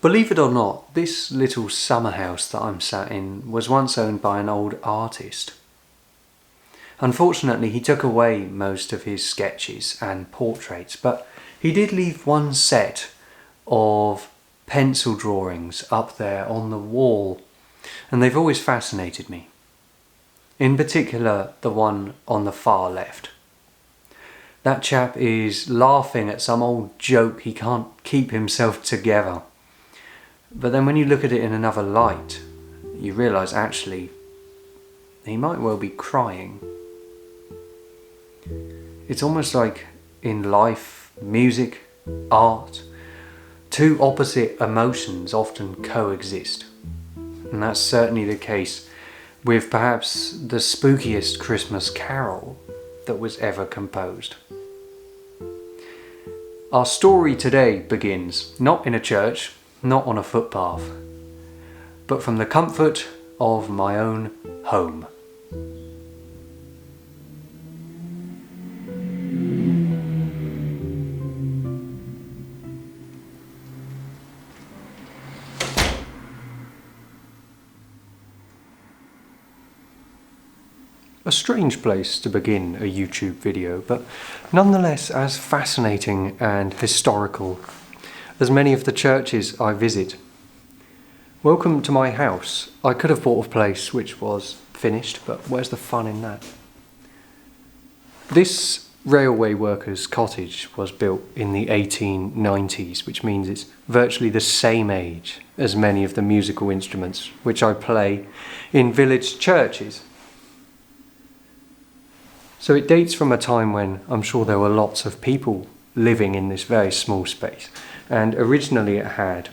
Believe it or not, this little summer house that I'm sat in was once owned by an old artist. Unfortunately, he took away most of his sketches and portraits, but he did leave one set of pencil drawings up there on the wall, and they've always fascinated me. In particular, the one on the far left. That chap is laughing at some old joke he can't keep himself together. But then when you look at it in another light, you realise actually he might well be crying. It's almost like in life, music, art, two opposite emotions often coexist. And that's certainly the case with perhaps the spookiest Christmas carol that was ever composed. Our story today begins not in a church, not on a footpath, but from the comfort of my own home. A strange place to begin a YouTube video, but nonetheless as fascinating and historical as many of the churches I visit. Welcome to my house. I could have bought a place which was finished, but where's the fun in that? This railway workers' cottage was built in the 1890s, which means it's virtually the same age as many of the musical instruments which I play in village churches. So it dates from a time when I'm sure there were lots of people living in this very small space. And originally it had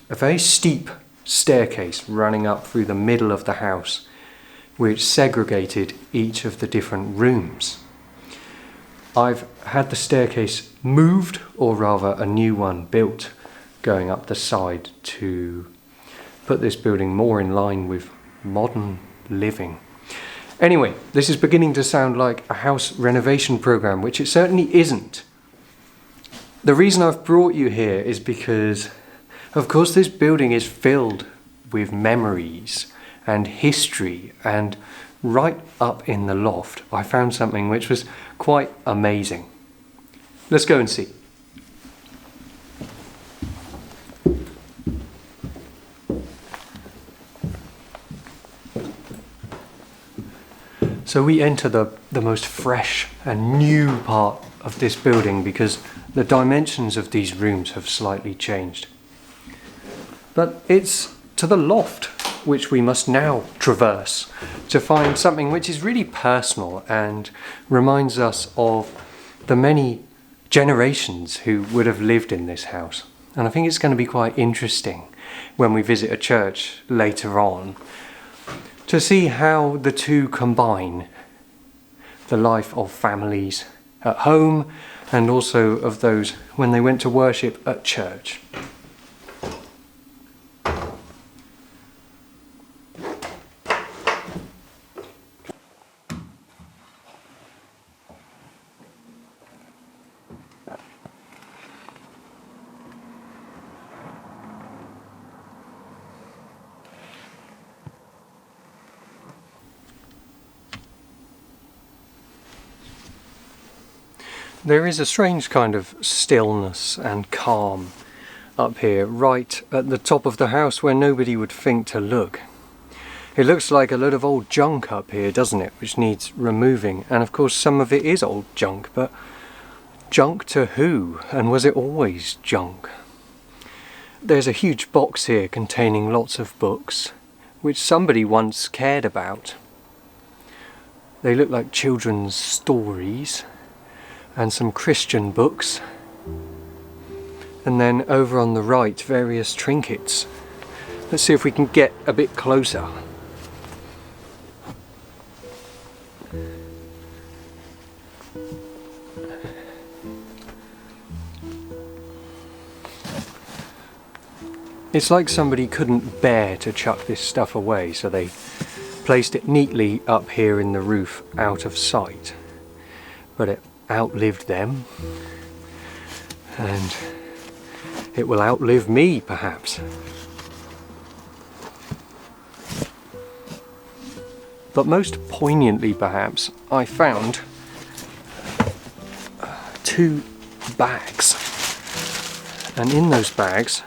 a very steep staircase running up through the middle of the house, which segregated each of the different rooms. I've had the staircase moved, or rather a new one built, going up the side to put this building more in line with modern living. Anyway, this is beginning to sound like a house renovation program, which it certainly isn't. The reason I've brought you here is because, of course, this building is filled with memories and history, and right up in the loft I found something which was quite amazing. Let's go and see. So we enter the most fresh and new part of this building because the dimensions of these rooms have slightly changed. But it's to the loft which we must now traverse to find something which is really personal and reminds us of the many generations who would have lived in this house. And I think it's going to be quite interesting when we visit a church later on to see how the two combine the life of families at home and also of those when they went to worship at church. There is a strange kind of stillness and calm up here, right at the top of the house where nobody would think to look. It looks like a lot of old junk up here, doesn't it, which needs removing, and of course some of it is old junk, but junk to who, and was it always junk? There's a huge box here containing lots of books, which somebody once cared about. They look like children's stories, and some Christian books, and then over on the right various trinkets. Let's see if we can get a bit closer. It's like somebody couldn't bear to chuck this stuff away, so they placed it neatly up here in the roof out of sight. But it outlived them, and It will outlive me, perhaps. But most poignantly, perhaps, I found 2 bags. And in those bags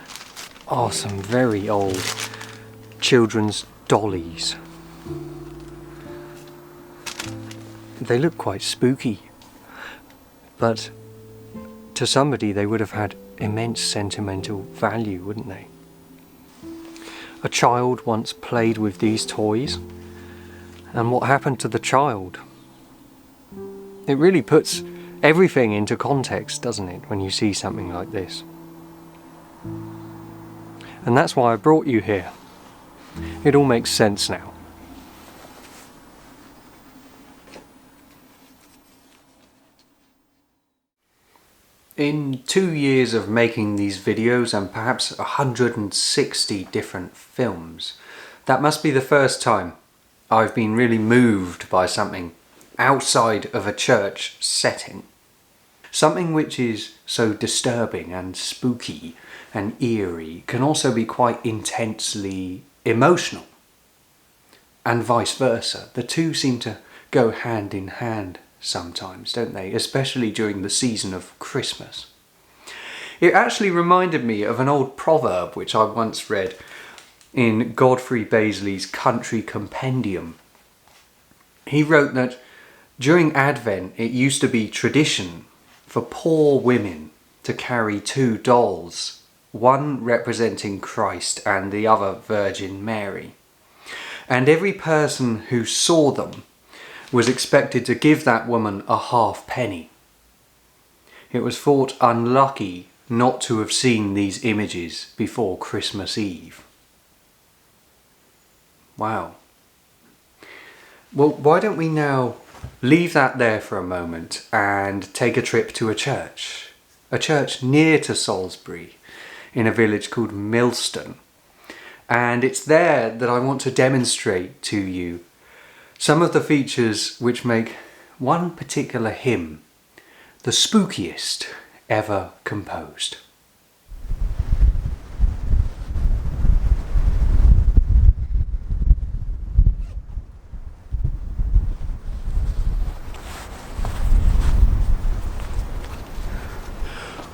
are some very old children's dollies. They look quite spooky, but to somebody they would have had immense sentimental value, wouldn't they? A child once played with these toys, and what happened to the child? It really puts everything into context, doesn't it, when you see something like this? And that's why I brought you here. It all makes sense now. In 2 years of making these videos and perhaps 160 different films, that must be the first time I've been really moved by something outside of a church setting. Something which is so disturbing and spooky and eerie can also be quite intensely emotional. And vice versa. The two seem to go hand in hand sometimes, don't they? Especially during the season of Christmas. It actually reminded me of an old proverb which I once read in Godfrey Bazley's Country Compendium. He wrote that during Advent it used to be tradition for poor women to carry 2 dolls, one representing Christ and the other Virgin Mary. And every person who saw them was expected to give that woman a halfpenny. It was thought unlucky not to have seen these images before Christmas Eve. Wow. Well, why don't we now leave that there for a moment and take a trip to a church near to Salisbury in a village called Milston. And it's there that I want to demonstrate to you some of the features which make one particular hymn the spookiest ever composed.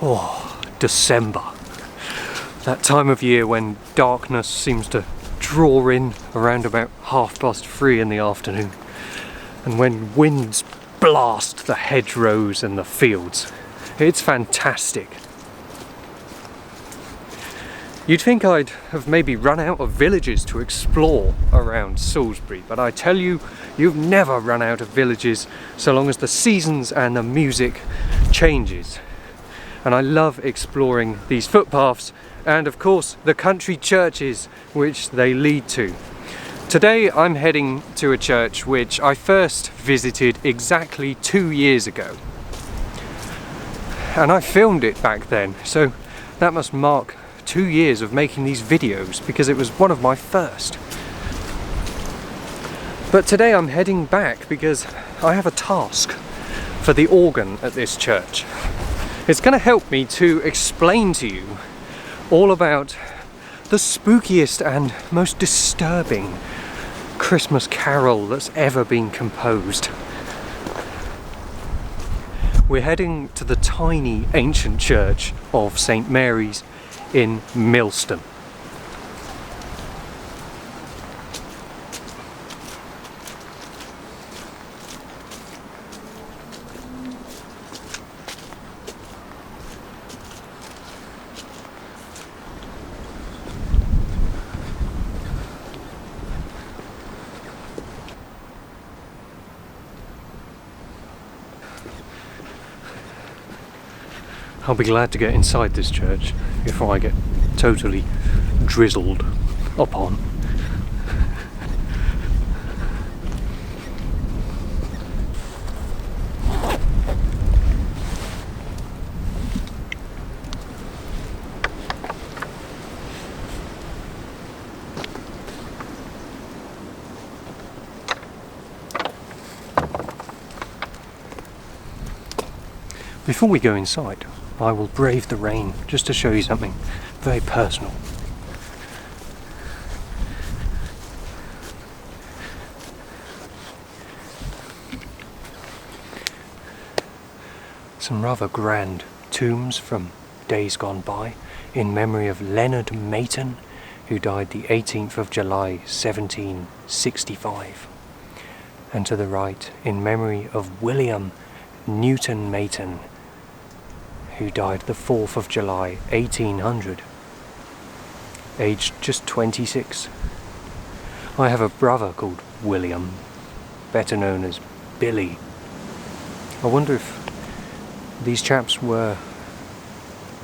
Oh, December. That time of year when darkness seems to draw in around about 3:30 in the afternoon, and when winds blast the hedgerows and the fields. It's fantastic. You'd think I'd have maybe run out of villages to explore around Salisbury, but I tell you, you've never run out of villages so long as the seasons and the music changes. And I love exploring these footpaths and of course the country churches which they lead to. Today I'm heading to a church which I first visited exactly 2 years ago. And I filmed it back then, so that must mark 2 years of making these videos because it was one of my first. But today I'm heading back because I have a task for the organ at this church. It's going to help me to explain to you all about the spookiest and most disturbing Christmas carol that's ever been composed. We're heading to the tiny ancient church of St. Mary's in Milston. I'll be glad to get inside this church before I get totally drizzled upon. Before we go inside, I will brave the rain just to show you something very personal. Some rather grand tombs from days gone by in memory of Leonard Mayton, who died the 18th of July 1765. And to the right, in memory of William Newton Mayton, who died the 4th of July 1800, aged just 26. I have a brother called William, better known as Billy. I wonder if these chaps were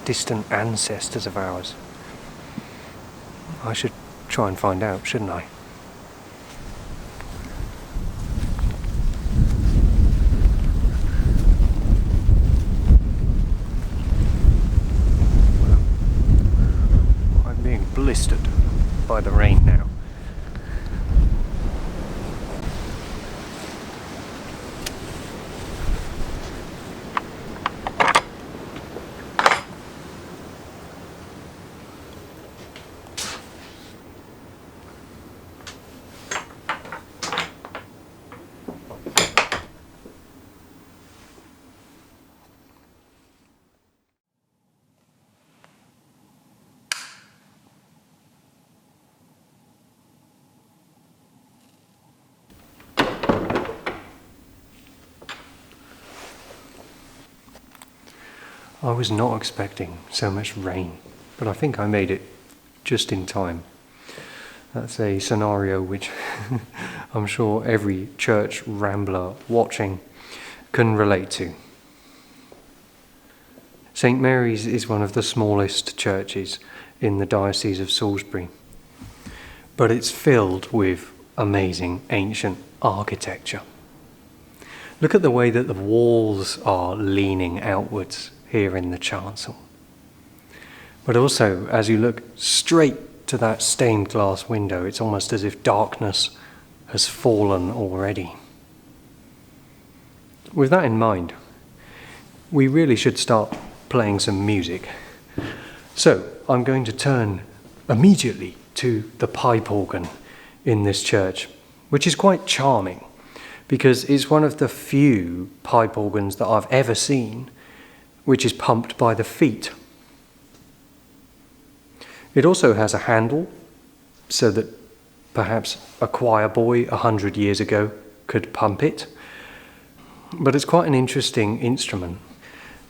distant ancestors of ours. I should try and find out, shouldn't I? I'm being blistered by the rain now. I was not expecting so much rain, but I think I made it just in time. That's a scenario which I'm sure every church rambler watching can relate to. St. Mary's is one of the smallest churches in the Diocese of Salisbury, but it's filled with amazing ancient architecture. Look at the way that the walls are leaning outwards here in the chancel. But also, as you look straight to that stained glass window, it's almost as if darkness has fallen already. With that in mind, we really should start playing some music. So, I'm going to turn immediately to the pipe organ in this church, which is quite charming because it's one of the few pipe organs that I've ever seen which is pumped by the feet. It also has a handle so that perhaps a choir boy 100 years ago could pump it. But it's quite an interesting instrument.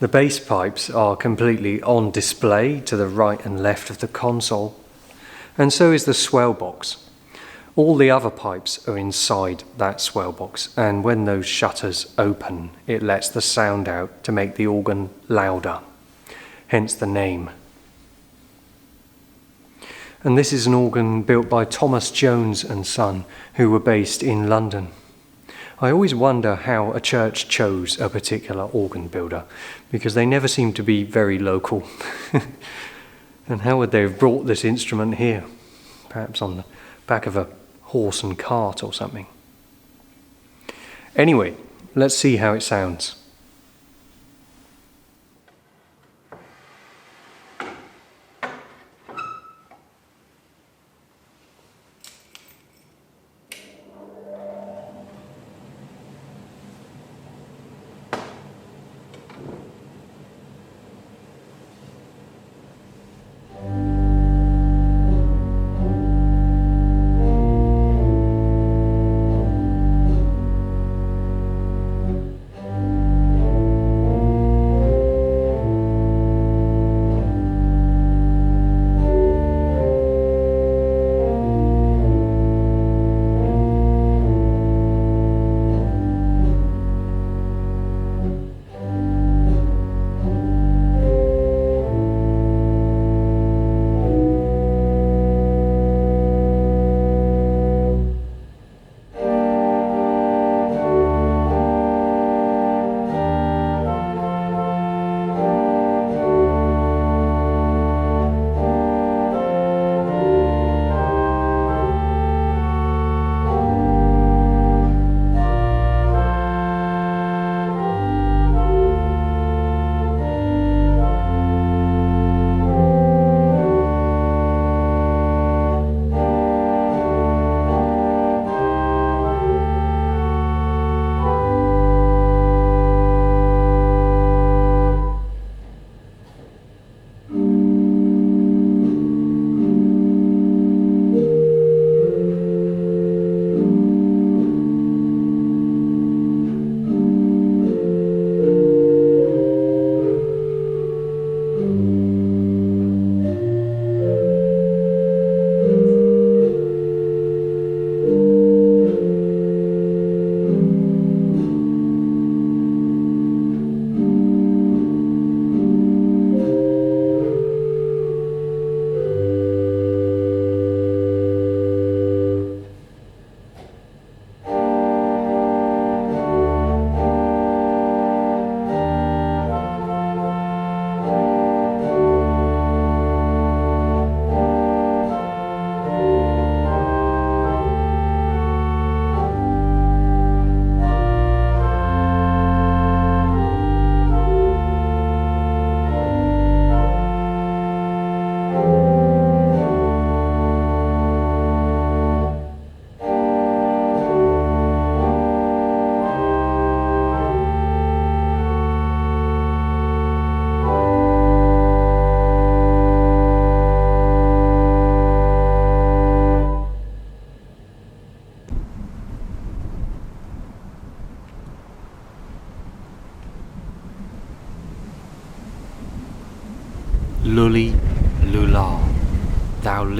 The bass pipes are completely on display to the right and left of the console, and so is the swell box. All the other pipes are inside that swell box, and when those shutters open, it lets the sound out to make the organ louder, hence the name. And this is an organ built by Thomas Jones and Son, who were based in London. I always wonder how a church chose a particular organ builder, because they never seem to be very local. And how would they have brought this instrument here? Perhaps on the back of a horse and cart or something. Anyway, let's see how it sounds.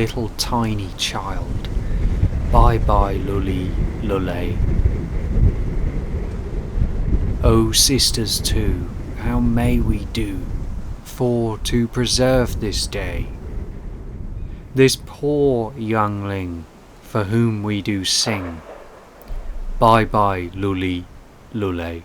little tiny child. Bye bye, lully, lulle. O sisters too, how may we do for to preserve this day? This poor youngling for whom we do sing. Bye bye, lully, lulle.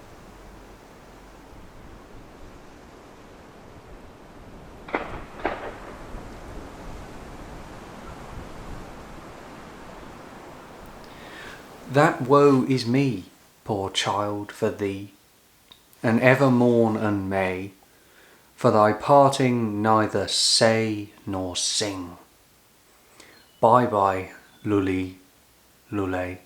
That woe is me, poor child, for thee, and ever mourn and may, for thy parting neither say nor sing. Bye bye, lully, lulle.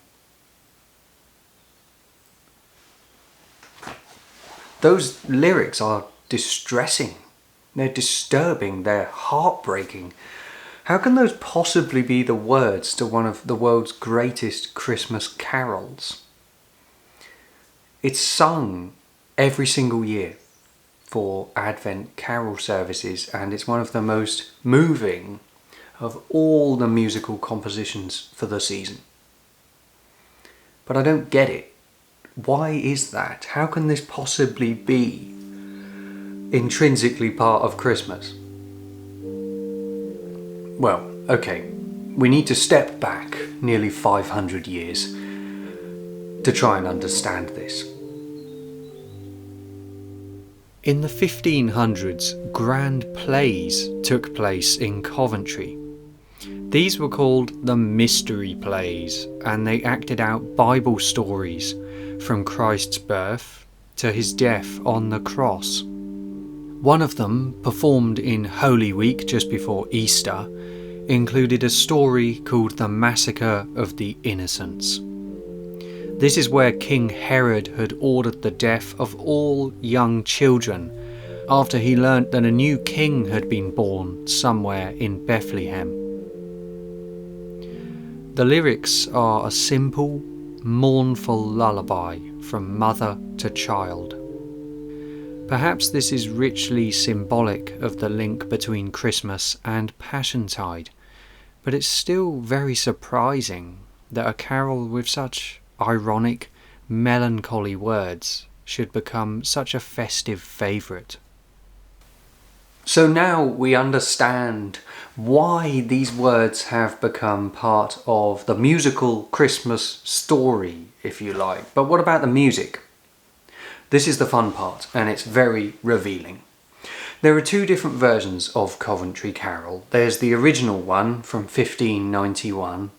Those lyrics are distressing, they're disturbing, they're heartbreaking. How can those possibly be the words to one of the world's greatest Christmas carols? It's sung every single year for Advent carol services, and it's one of the most moving of all the musical compositions for the season. But I don't get it. Why is that? How can this possibly be intrinsically part of Christmas? Well, okay, we need to step back nearly 500 years to try and understand this. In the 1500s, grand plays took place in Coventry. These were called the mystery plays, and they acted out Bible stories from Christ's birth to his death on the cross. One of them, performed in Holy Week just before Easter, included a story called The Massacre of the Innocents. This is where King Herod had ordered the death of all young children after he learnt that a new king had been born somewhere in Bethlehem. The lyrics are a simple, mournful lullaby from mother to child. Perhaps this is richly symbolic of the link between Christmas and Passiontide, but it's still very surprising that a carol with such ironic, melancholy words should become such a festive favourite. So now we understand why these words have become part of the musical Christmas story, if you like. But what about the music? This is the fun part, and it's very revealing. There are two different versions of Coventry Carol. There's the original one from 1591,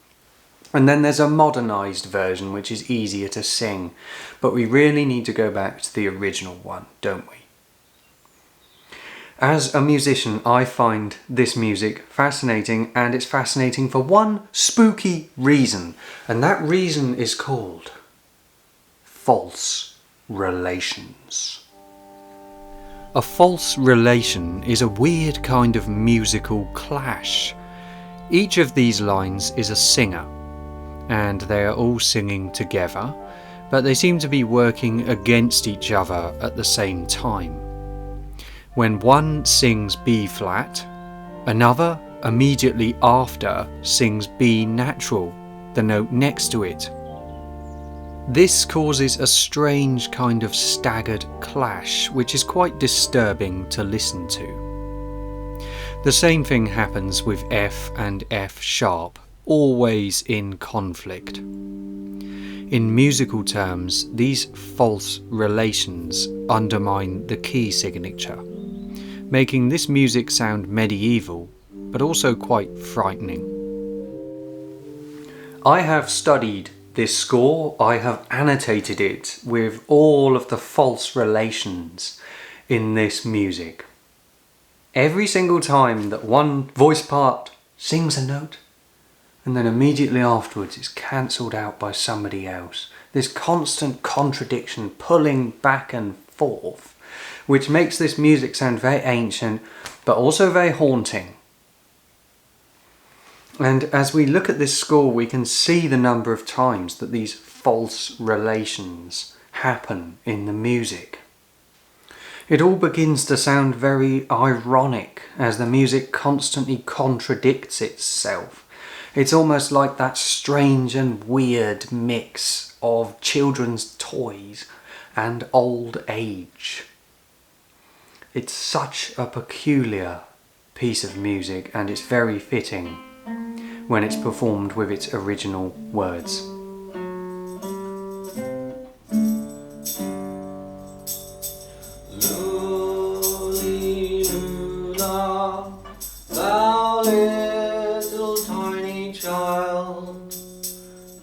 and then there's a modernised version which is easier to sing. But we really need to go back to the original one, don't we? As a musician, I find this music fascinating, and it's fascinating for one spooky reason, and that reason is called false relations. A false relation is a weird kind of musical clash. Each of these lines is a singer, and they are all singing together, but they seem to be working against each other at the same time. When one sings B flat, another immediately after sings B natural, the note next to it. This causes a strange kind of staggered clash, which is quite disturbing to listen to. The same thing happens with F and F sharp, always in conflict. In musical terms, these false relations undermine the key signature, making this music sound medieval, but also quite frightening. I have studied this score, I have annotated it with all of the false relations in this music. Every single time that one voice part sings a note, and then immediately afterwards it's cancelled out by somebody else. This constant contradiction, pulling back and forth, which makes this music sound very ancient, but also very haunting. And as we look at this score, we can see the number of times that these false relations happen in the music. It all begins to sound very ironic as the music constantly contradicts itself. It's almost like that strange and weird mix of children's toys and old age. It's such a peculiar piece of music, and it's very fitting when it's performed with its original words. Luli Lula, thou little tiny child,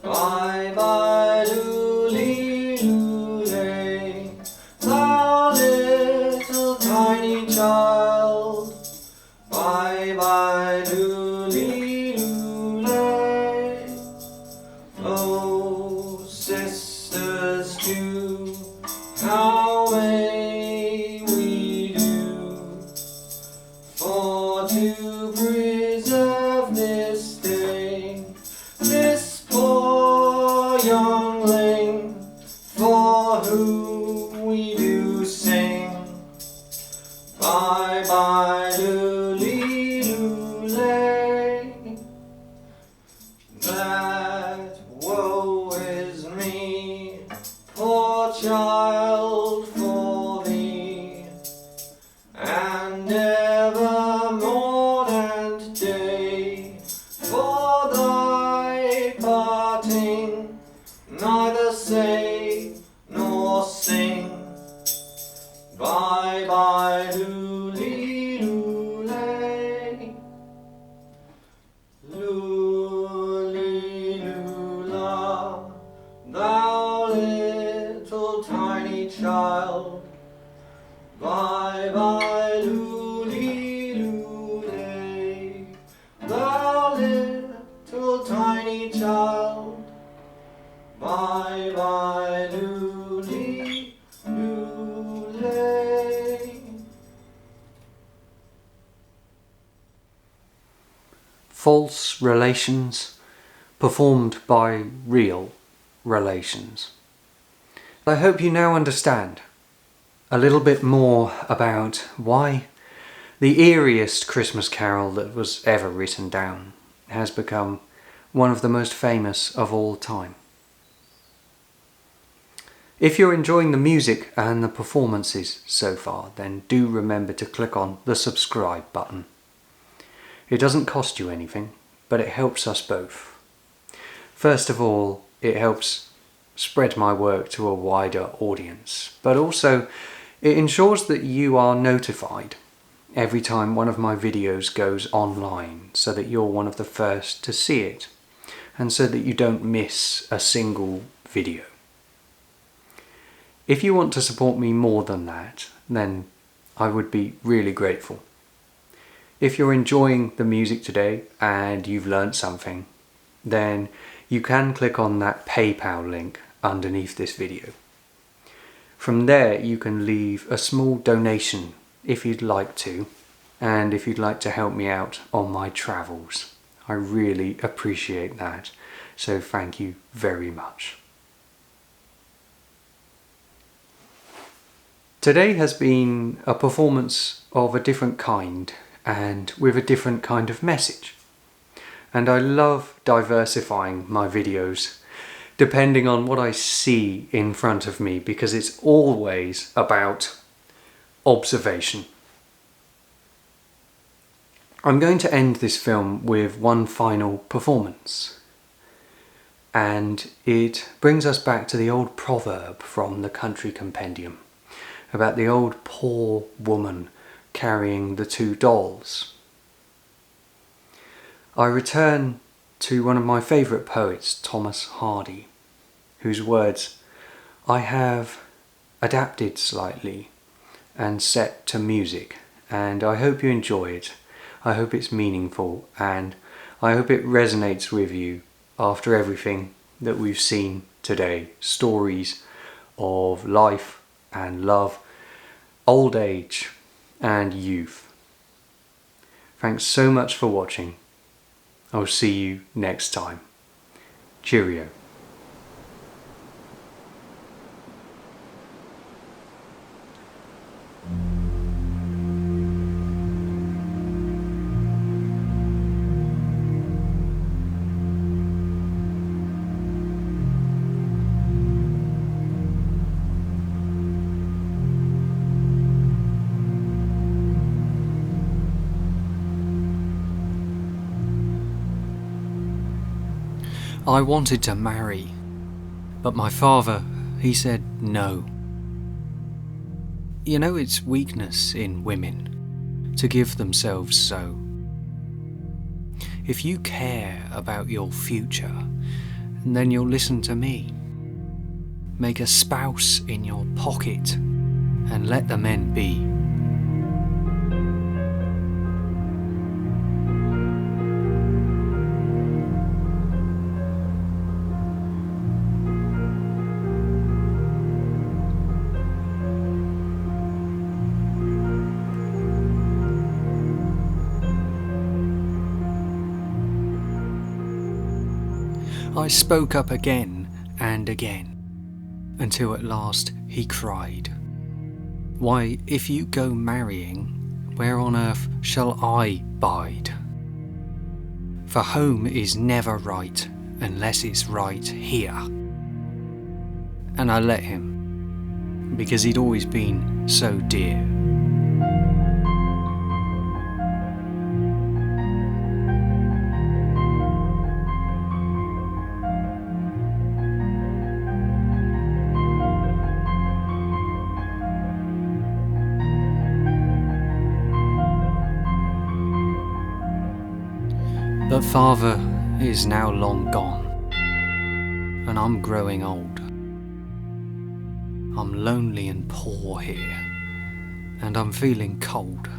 bye bye Luli Lule, thou little tiny child, bye bye Luli Lule. Oh, sisters too, how may we do for to preserve this day, this poor youngling for whom we do sing. Bye bye Luli Lule. That woe is me, poor child, for thee, and never morn and day for thy parting, neither say nor sing. Bye bye Luli Lule. Luli Lula, thou little tiny child, bye bye Luli Lule, thou little tiny child, bye bye Luli Lule. False relations performed by real relations. I hope you now understand a little bit more about why the eeriest Christmas carol that was ever written down has become one of the most famous of all time. If you're enjoying the music and the performances so far, then do remember to click on the subscribe button. It doesn't cost you anything, but it helps us both. First of all, it helps spread my work to a wider audience, but also it ensures that you are notified every time one of my videos goes online, so that you're one of the first to see it, and so that you don't miss a single video. If you want to support me more than that, then I would be really grateful. If you're enjoying the music today and you've learnt something, then you can click on that PayPal link underneath this video. From there you can leave a small donation if you'd like to, and if you'd like to help me out on my travels. I really appreciate that, so thank you very much. Today has been a performance of a different kind and with a different kind of message. And I love diversifying my videos depending on what I see in front of me, because it's always about observation. I'm going to end this film with one final performance, and it brings us back to the old proverb from the Country Compendium about the old poor woman carrying the two dolls. I return to one of my favourite poets, Thomas Hardy, whose words I have adapted slightly and set to music, and I hope you enjoy it. I hope it's meaningful, and I hope it resonates with you after everything that we've seen today. Stories of life and love, old age and youth. Thanks so much for watching. I'll see you next time. Cheerio. I wanted to marry, but my father, he said no. You know, it's weakness in women to give themselves so. If you care about your future, then you'll listen to me. Make a spouse in your pocket and let the men be. I spoke up again and again, until at last he cried, "Why, if you go marrying, where on earth shall I bide? For home is never right unless it's right here." And I let him, because he'd always been so dear. But father is now long gone, and I'm growing old. I'm lonely and poor here, and I'm feeling cold.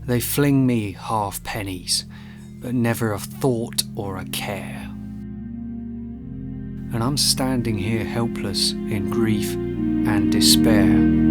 They fling me half pennies, but never a thought or a care. And I'm standing here helpless in grief and despair.